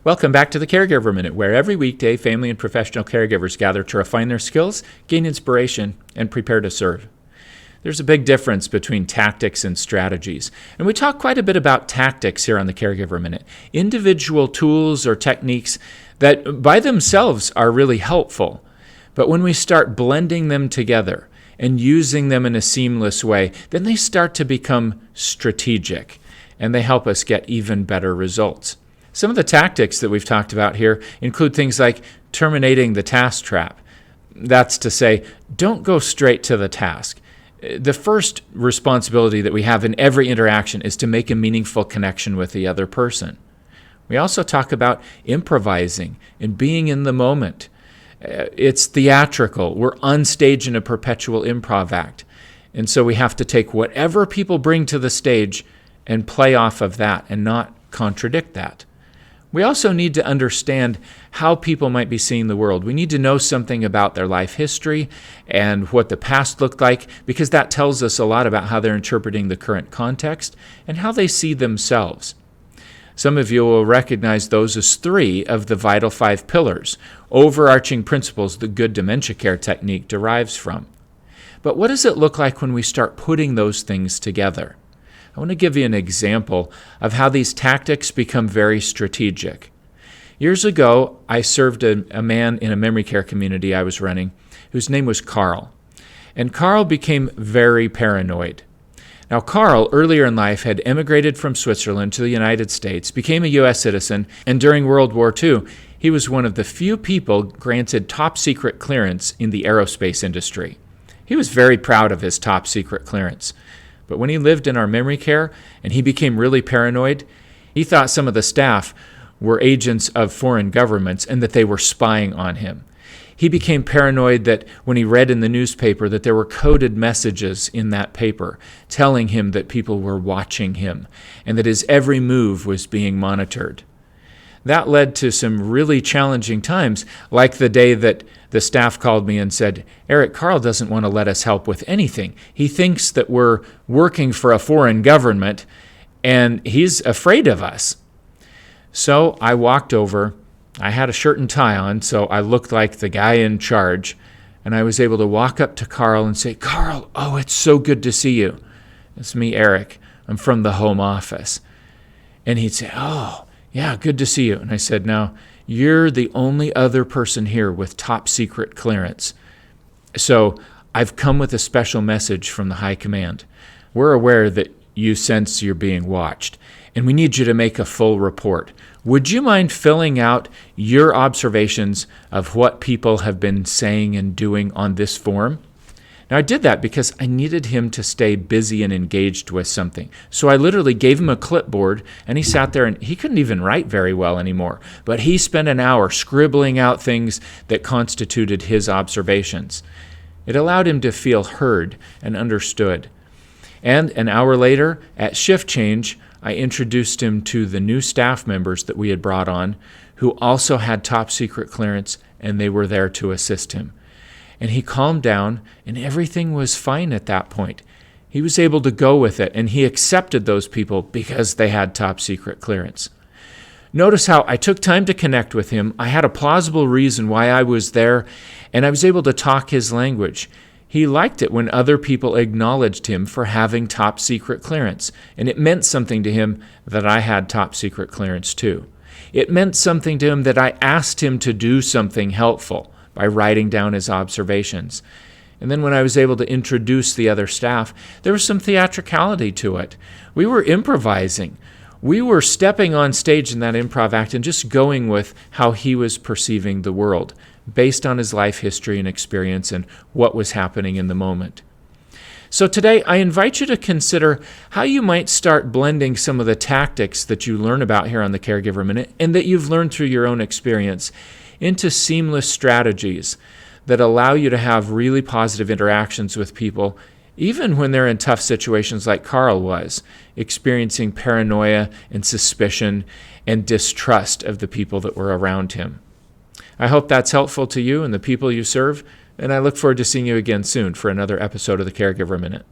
Welcome back to the Caregiver Minute, where every weekday family and professional caregivers gather to refine their skills, gain inspiration, and prepare to serve. There's a big difference between tactics and strategies, and we talk quite a bit about tactics here on the Caregiver Minute. Individual tools or techniques that by themselves are really helpful, but when we start blending them together and using them in a seamless way, then they start to become strategic, and they help us get even better results. Some of the tactics that we've talked about here include things like terminating the task trap. That's to say, don't go straight to the task. The first responsibility that we have in every interaction is to make a meaningful connection with the other person. We also talk about improvising and being in the moment. It's theatrical. We're on stage in a perpetual improv act. And so we have to take whatever people bring to the stage and play off of that and not contradict that. We also need to understand how people might be seeing the world. We need to know something about their life history and what the past looked like, because that tells us a lot about how they're interpreting the current context and how they see themselves. Some of you will recognize those as 3 of the vital 5 pillars, overarching principles the good dementia care technique derives from. But what does it look like when we start putting those things together? I want to give you an example of how these tactics become very strategic. Years ago, I served a man in a memory care community I was running whose name was Carl. And Carl became very paranoid. Now, Carl, earlier in life, had emigrated from Switzerland to the United States, became a U.S. citizen, and during World War II, he was one of the few people granted top secret clearance in the aerospace industry. He was very proud of his top secret clearance. But when he lived in our memory care and he became really paranoid, he thought some of the staff were agents of foreign governments and that they were spying on him. He became paranoid that when he read in the newspaper that there were coded messages in that paper telling him that people were watching him and that his every move was being monitored. That led to some really challenging times, like the day that the staff called me and said, "Eric, Carl doesn't want to let us help with anything. He thinks that we're working for a foreign government, and he's afraid of us." So I walked over. I had a shirt and tie on, so I looked like the guy in charge, and I was able to walk up to Carl and say, "Carl, oh, it's so good to see you. It's me, Eric. I'm from the home office." And he'd say, "Oh, yeah, good to see you." And I said, "Now, you're the only other person here with top secret clearance. So I've come with a special message from the high command. We're aware that you sense you're being watched, and we need you to make a full report. Would you mind filling out your observations of what people have been saying and doing on this form?" Now, I did that because I needed him to stay busy and engaged with something. So I literally gave him a clipboard, and he sat there, and he couldn't even write very well anymore. But he spent an hour scribbling out things that constituted his observations. It allowed him to feel heard and understood. And an hour later, at shift change, I introduced him to the new staff members that we had brought on, who also had top secret clearance, and they were there to assist him. And he calmed down, and everything was fine at that point. He was able to go with it, and he accepted those people because they had top secret clearance. Notice how I took time to connect with him. I had a plausible reason why I was there, and I was able to talk his language. He liked it when other people acknowledged him for having top secret clearance, and it meant something to him that I had top secret clearance too. It meant something to him that I asked him to do something helpful by writing down his observations. And then when I was able to introduce the other staff, there was some theatricality to it. We were improvising. We were stepping on stage in that improv act and just going with how he was perceiving the world, based on his life history and experience and what was happening in the moment. So today, I invite you to consider how you might start blending some of the tactics that you learn about here on the Caregiver Minute and that you've learned through your own experience into seamless strategies that allow you to have really positive interactions with people, even when they're in tough situations like Carl was, experiencing paranoia and suspicion and distrust of the people that were around him. I hope that's helpful to you and the people you serve, and I look forward to seeing you again soon for another episode of the Caregiver Minute.